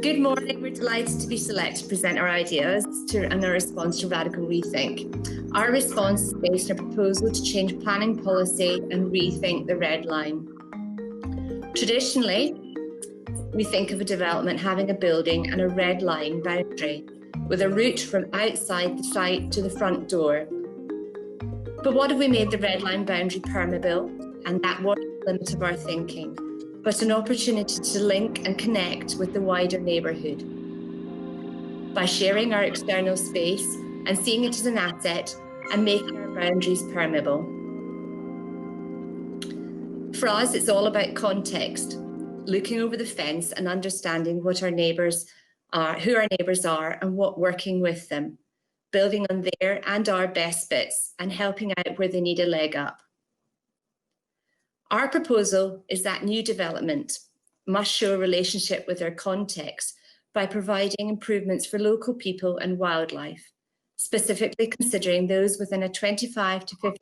Good morning. We're delighted to be selected to present our ideas and our response to Radical Rethink. Our response is based on a proposal to change planning policy and rethink the red line. Traditionally, we think of a development having a building and a red line boundary with a route from outside the site to the front door. But what if we made the red line boundary permeable? And that was the limit of our thinking, but an opportunity to link and connect with the wider neighbourhood. By sharing our external space and seeing it as an asset and making our boundaries permeable. For us, it's all about context, looking over the fence and understanding what our neighbours are, who our neighbours are, and what working with them, building on their and our best bits and helping out where they need a leg up. Our proposal is that new development must show a relationship with their context by providing improvements for local people and wildlife, specifically considering those within a 25 to 50%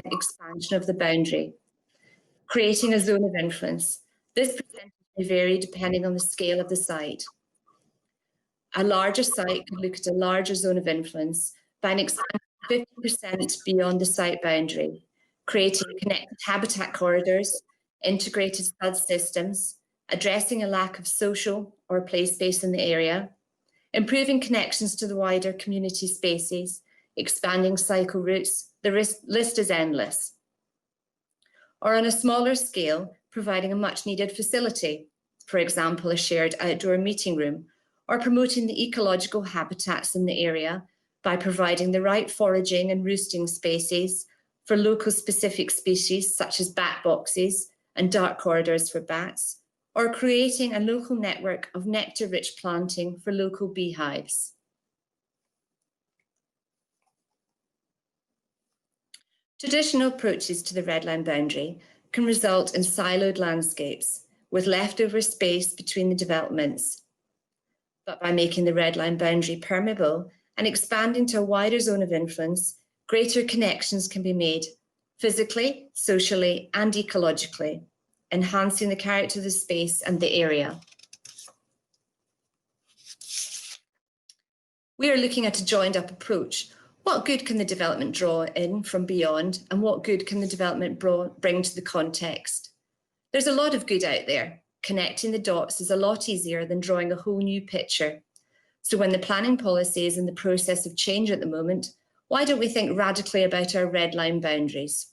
expansion of the boundary, creating a zone of influence. This percentage may vary depending on the scale of the site. A larger site could look at a larger zone of influence by an expansion of 50% beyond the site boundary, creating connected habitat corridors, integrated flood systems, addressing a lack of social or play space in the area, improving connections to the wider community spaces, expanding cycle routes. The list is endless. Or on a smaller scale, providing a much needed facility, for example, a shared outdoor meeting room, or promoting the ecological habitats in the area by providing the right foraging and roosting spaces for local specific species such as bat boxes and dark corridors for bats, or creating a local network of nectar-rich planting for local beehives. Traditional approaches to the red line boundary can result in siloed landscapes with leftover space between the developments. But by making the red line boundary permeable and expanding to a wider zone of influence, greater connections can be made physically, socially, and ecologically, enhancing the character of the space and the area. We are looking at a joined-up approach. What good can the development draw in from beyond, and what good can the development bring to the context? There's a lot of good out there. Connecting the dots is a lot easier than drawing a whole new picture. So when the planning policy is in the process of change at the moment, why don't we think radically about our red line boundaries?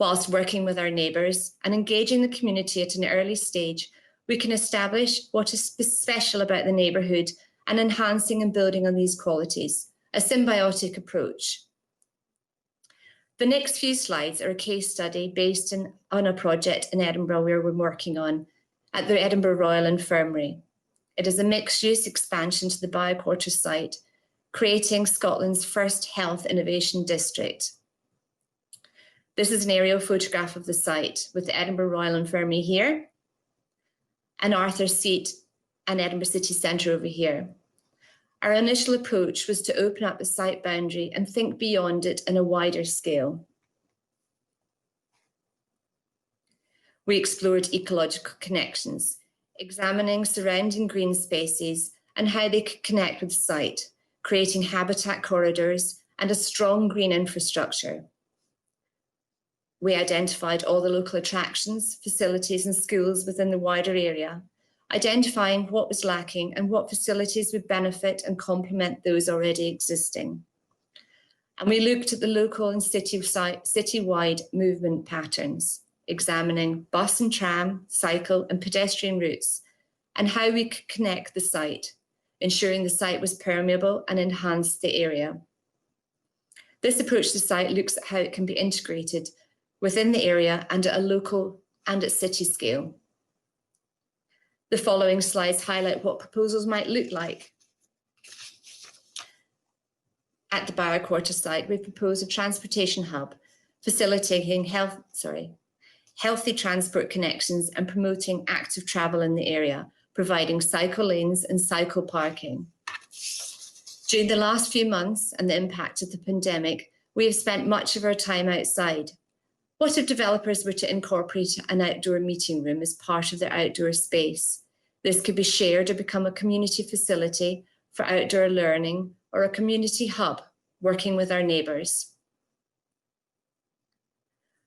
Whilst working with our neighbours and engaging the community at an early stage, we can establish what is special about the neighbourhood and enhancing and building on these qualities, a symbiotic approach. The next few slides are a case study based on a project in Edinburgh where we're working on at the Edinburgh Royal Infirmary. It is a mixed-use expansion to the Bioquarter site, creating Scotland's first health innovation district. This is an aerial photograph of the site with the Edinburgh Royal Infirmary here, and Arthur's Seat and Edinburgh City Centre over here. Our initial approach was to open up the site boundary and think beyond it in a wider scale. We explored ecological connections, examining surrounding green spaces and how they could connect with the site, creating habitat corridors and a strong green infrastructure. We identified all the local attractions, facilities and schools within the wider area, identifying what was lacking and what facilities would benefit and complement those already existing. And we looked at the local and citywide movement patterns, examining bus and tram, cycle and pedestrian routes, and how we could connect the site, ensuring the site was permeable and enhanced the area. This approach to the site looks at how it can be integrated within the area and at a local and at city scale. The following slides highlight what proposals might look like. At the Bioquarter site, we've proposed a transportation hub, facilitating healthy transport connections and promoting active travel in the area, providing cycle lanes and cycle parking. During the last few months and the impact of the pandemic, we have spent much of our time outside. What if developers were to incorporate an outdoor meeting room as part of their outdoor space, This could be shared or become a community facility for outdoor learning or a community hub working with our neighbours.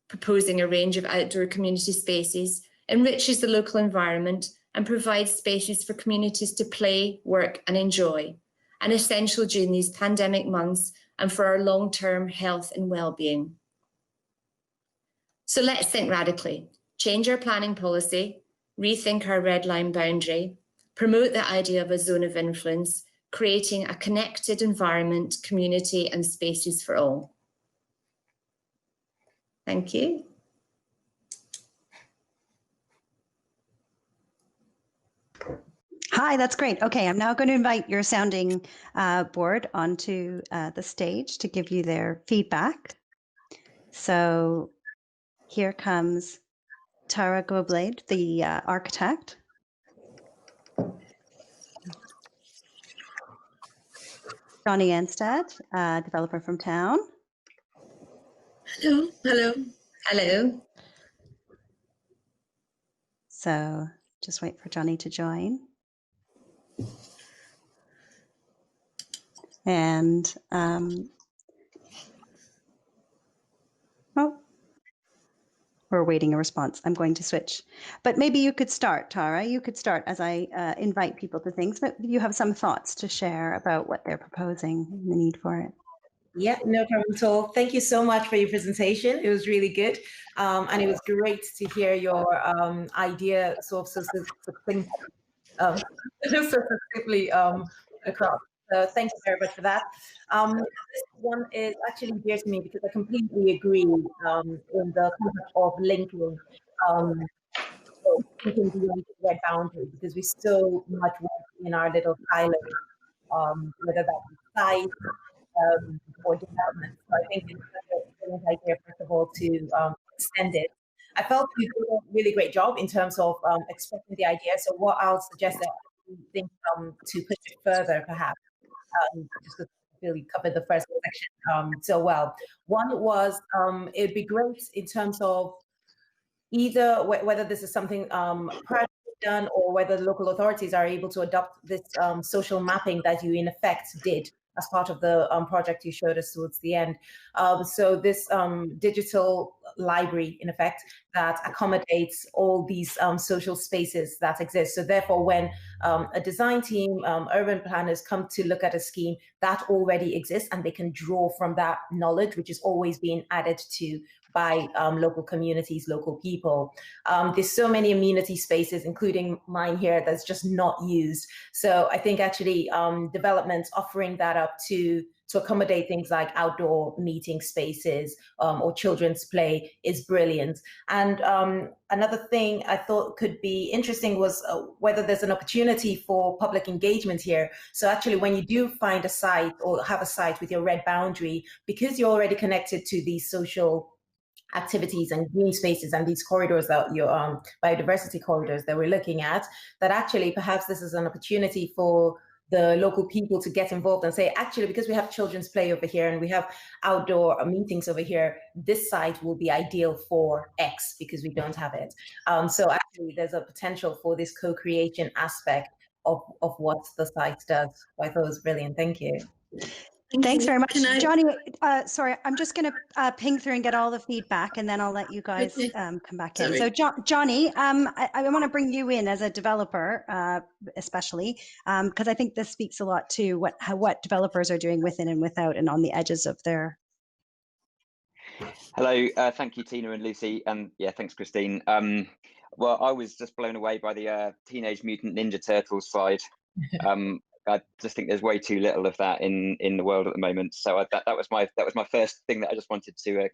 Proposing a range of outdoor community spaces enriches the local environment and provides spaces for communities to play, work and enjoy, and essential during these pandemic months and for our long-term health and well-being. So let's think radically, change our planning policy, rethink our red line boundary, promote the idea of a zone of influence, creating a connected environment, community and spaces for all. Thank you. Hi, that's great. Okay, I'm now going to invite your sounding board onto the stage to give you their feedback. So here comes Tara Gbolade, the architect. Jonny Anstead, developer from town. Hello, hello, hello. So just wait for Jonny to join. And oh, we're waiting a response. I'm going to switch. But maybe you could start, Tara. You could start as I invite people to things. But you have some thoughts to share about what they're proposing and the need for it. Yeah, no problem at all. Thank you so much for your presentation. It was really good. And it was great to hear your idea sort of succinctly across. So thank you very much for that. This one is actually dear to me because I completely agree in the concept of linking thinking beyond the red boundary, because we so much work in our little silos, whether that's size or development. So I think it's such a brilliant idea, first of all, to extend it. I felt you did a really great job in terms of expressing the idea. So what I'll suggest that you think to push it further, perhaps, just because I feel you covered the first section so well. One was it'd be great in terms of either whether this is something privately done or whether the local authorities are able to adopt this social mapping that you in effect did as part of the project you showed us towards the end. So this digital library, in effect, that accommodates all these social spaces that exist. So therefore, when a design team, urban planners come to look at a scheme, that already exists and they can draw from that knowledge, which is always being added to by local communities, local people. There's so many amenity spaces, including mine here, that's just not used. So I think actually development offering that up to accommodate things like outdoor meeting spaces or children's play is brilliant. And another thing I thought could be interesting was whether there's an opportunity for public engagement here. So actually when you do find a site or have a site with your red boundary, because you're already connected to these social activities and green spaces and these corridors that your biodiversity corridors that we're looking at, that actually perhaps this is an opportunity for the local people to get involved and say, actually, because we have children's play over here and we have outdoor meetings over here, this site will be ideal for X because we don't have it. So actually there's a potential for this co-creation aspect of what the site does. I thought it was brilliant. Thank you. Thanks very much, Jonny. Sorry, I'm just going to ping through and get all the feedback, and then I'll let you guys come back in. So, Jonny, I want to bring you in as a developer, especially because I think this speaks a lot to what developers are doing within and without, and on the edges of their. Hello, thank you, Tina and Lucy, and yeah, thanks, Christine. Well, I was just blown away by the Teenage Mutant Ninja Turtles slide. I just think there's way too little of that in the world at the moment. So that was my first thing that I just wanted to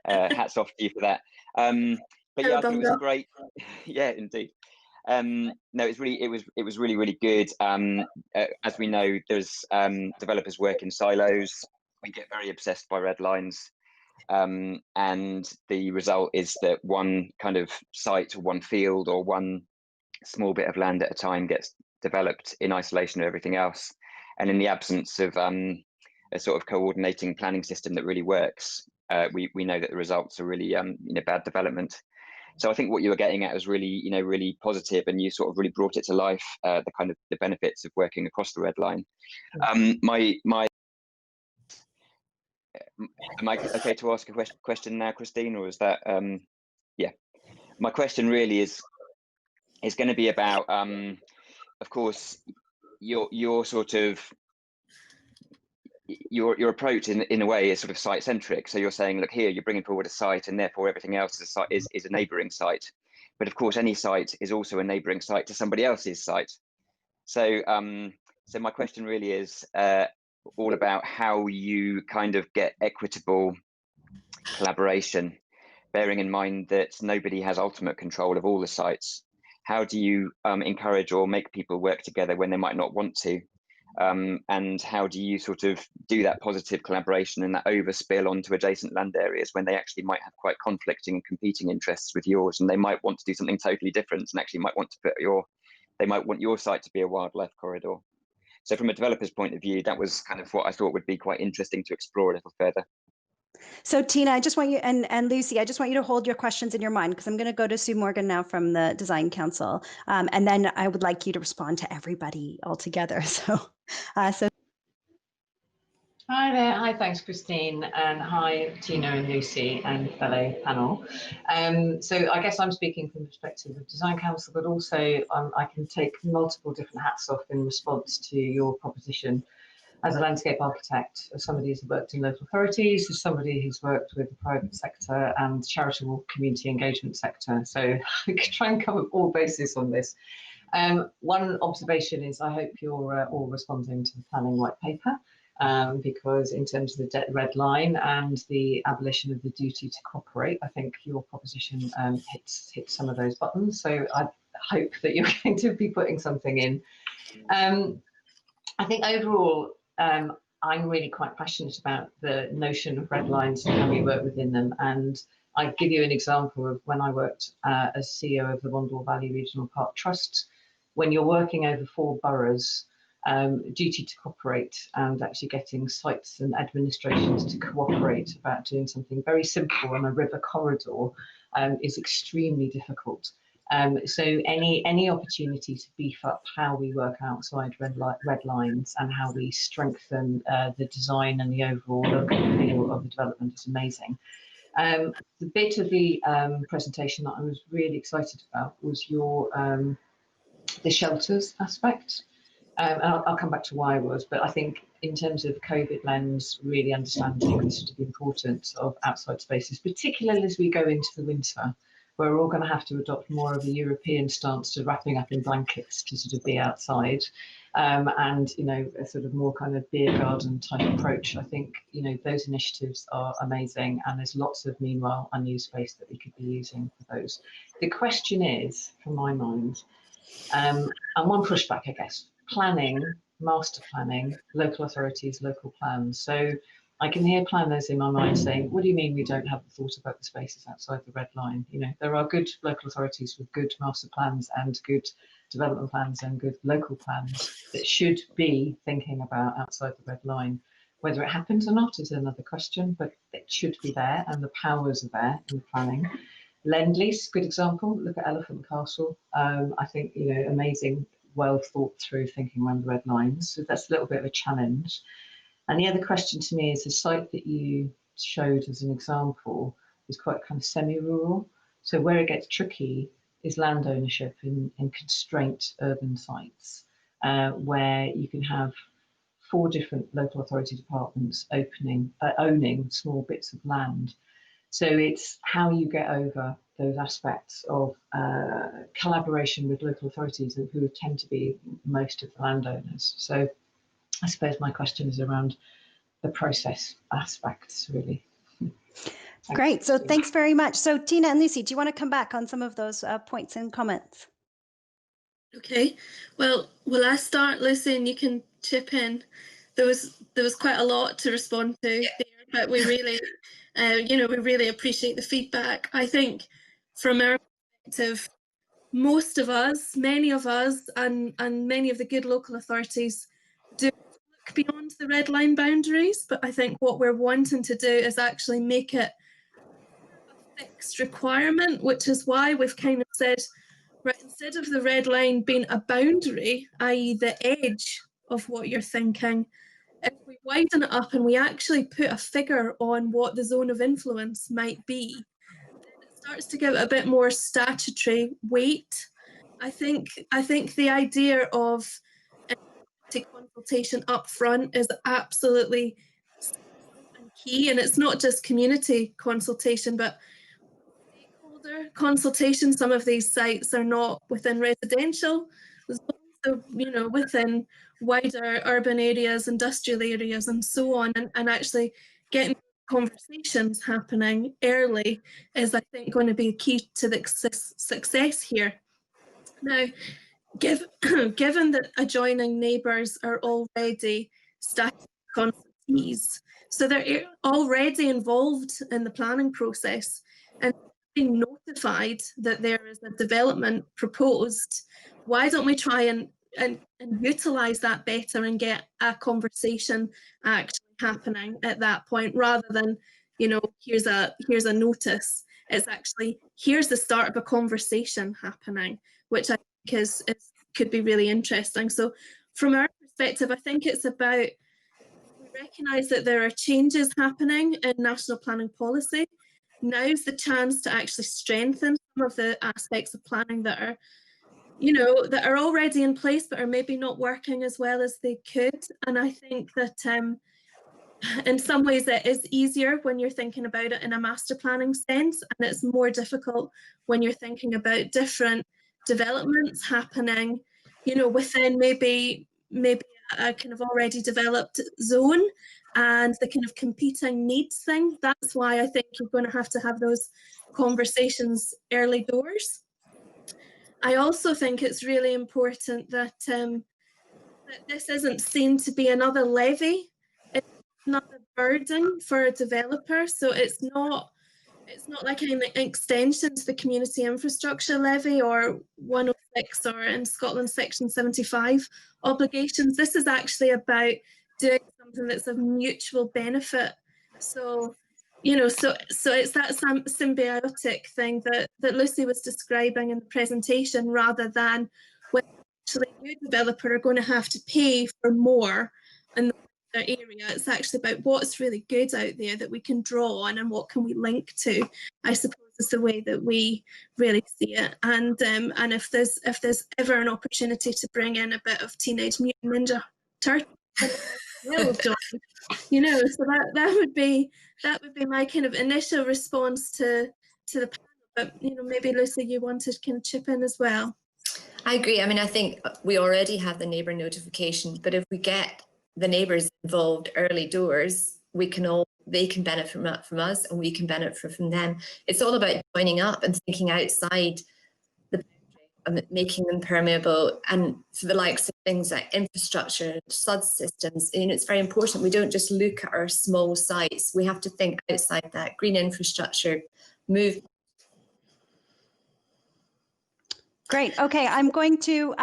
hats off to you for that. But yeah, I think it was great. Yeah, indeed. No, it was really good. As we know, there's developers work in silos. We get very obsessed by red lines. And the result is that one kind of site or one field or one small bit of land at a time gets developed in isolation of everything else. And in the absence of a sort of coordinating planning system that really works, we know that the results are really bad development. So I think what you were getting at was really, really positive, and you sort of really brought it to life, the kind of the benefits of working across the red line. Am I okay to ask a question now, Christine, or is that, yeah. My question really is going to be about, of course, your sort of, your approach in a way is sort of site centric. So you're saying, look, here you're bringing forward a site, and therefore everything else is a neighbouring site. But of course, any site is also a neighbouring site to somebody else's site. So so my question really is all about how you kind of get equitable collaboration, bearing in mind that nobody has ultimate control of all the sites. How do you encourage or make people work together when they might not want to? And how do you sort of do that positive collaboration and that overspill onto adjacent land areas when they actually might have quite conflicting and competing interests with yours, and they might want to do something totally different and actually might want to put they might want your site to be a wildlife corridor. So from a developer's point of view, that was kind of what I thought would be quite interesting to explore a little further. So Tina, I just want you, and Lucy, I just want you to hold your questions in your mind, because I'm going to go to Sue Morgan now from the Design Council, and then I would like you to respond to everybody all together. So, Hi there. Hi, thanks, Christine, and hi, Tina and Lucy and fellow panel. So I guess I'm speaking from the perspective of Design Council, but also I can take multiple different hats off in response to your proposition as a landscape architect, as somebody who's worked in local authorities, as somebody who's worked with the private sector and charitable community engagement sector. So I could try and cover all bases on this. One observation is I hope you're all responding to the planning white paper, because in terms of the red line and the abolition of the duty to cooperate, I think your proposition hits some of those buttons. So I hope that you're going to be putting something in. I think overall, I'm really quite passionate about the notion of red lines and how we work within them. And I give you an example of when I worked as CEO of the Wandle Valley Regional Park Trust. When you're working over 4 boroughs, duty to cooperate and actually getting sites and administrations to cooperate about doing something very simple on a river corridor is extremely difficult. So any opportunity to beef up how we work outside red lines and how we strengthen the design and the overall look and feel of the development is amazing. The bit of the presentation that I was really excited about was your the shelters aspect. And I'll come back to why I was, but I think in terms of COVID lens, really understanding the sort of importance of outside spaces, particularly as we go into the winter, where we're all going to have to adopt more of a European stance to wrapping up in blankets to sort of be outside, and a sort of more kind of beer garden type approach. I think those initiatives are amazing, and there's lots of meanwhile unused space that we could be using for those. The question is, from my mind, and one pushback, I guess, planning, master planning, local authorities, local plans. So I can hear planners in my mind saying, what do you mean we don't have the thought about the spaces outside the red line? There are good local authorities with good master plans and good development plans and good local plans that should be thinking about outside the red line. Whether it happens or not is another question, but it should be there and the powers are there in the planning. Lend-lease, good example. Look at Elephant Castle. I think, amazing, well thought through thinking around the red lines. So that's a little bit of a challenge. And the other question to me is the site that you showed as an example is quite kind of semi-rural. So where it gets tricky is land ownership in constraint urban sites, where you can have 4 different local authority departments owning small bits of land. So it's how you get over those aspects of collaboration with local authorities who tend to be most of the landowners. So I suppose my question is around the process aspects, really. Great. So thanks very much. So Tina and Lucy, do you want to come back on some of those points and comments? Okay. Well, will I start, Lucy, and you can chip in? There was quite a lot to respond to there, but we really, we really appreciate the feedback. I think from our perspective, most of us, many of us, and many of the good local authorities do look beyond the red line boundaries, but I think what we're wanting to do is actually make it a fixed requirement, which is why we've kind of said, right, instead of the red line being a boundary, i.e. the edge of what you're thinking, if we widen it up and we actually put a figure on what the zone of influence might be, then it starts to give it a bit more statutory weight. I think the idea of consultation up front is absolutely key, and it's not just community consultation, but stakeholder consultation. Some of these sites are not within residential, so within wider urban areas, industrial areas, and so on, and actually getting conversations happening early is, I think, going to be key to the success here. Now, given that adjoining neighbours are already static consultees, so they're already involved in the planning process and being notified that there is a development proposed, why don't we try and utilise that better and get a conversation actually happening at that point, rather than, here's a notice. It's actually, here's the start of a conversation happening, which I think could be really interesting. So from our perspective, I think it's about, we recognise that there are changes happening in national planning policy. Now's the chance to actually strengthen some of the aspects of planning that are, that are already in place but are maybe not working as well as they could. And I think that in some ways it is easier when you're thinking about it in a master planning sense, and it's more difficult when you're thinking about different developments happening, within maybe a kind of already developed zone, and the kind of competing needs thing. That's why I think you're going to have those conversations early doors. I also think it's really important that that this isn't seen to be another levy. It's another burden for a developer. So it's not like an extension to the community infrastructure levy or 106 or in Scotland section 75 obligations. This is actually about doing something that's of mutual benefit. So, so it's that symbiotic thing that Lucy was describing in the presentation, rather than when actually you developer are going to have to pay for more in their area. It's actually about what's really good out there that we can draw on and what can we link to, I suppose, is the way that we really see it. And if there's ever an opportunity to bring in a bit of Teenage Mutant Ninja Turtles, so that would be my kind of initial response to the panel. But maybe Lucy, you want to kind of chip in as well. I agree. I mean, I think we already have the neighbour notification, but if we get the neighbours involved early doors, they can benefit from us, and we can benefit from them. It's all about joining up and thinking outside the boundary, making them permeable, and for the likes of things like infrastructure, flood systems. It's very important. We don't just look at our small sites. We have to think outside that. Green infrastructure, move. Great. Okay, I'm going to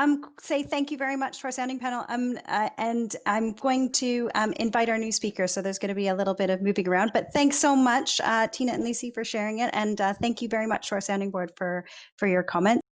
say thank you very much to our sounding panel, and I'm going to invite our new speaker. So there's going to be a little bit of moving around, but thanks so much, Tina and Lucy, for sharing it, and thank you very much to our sounding board for your comments.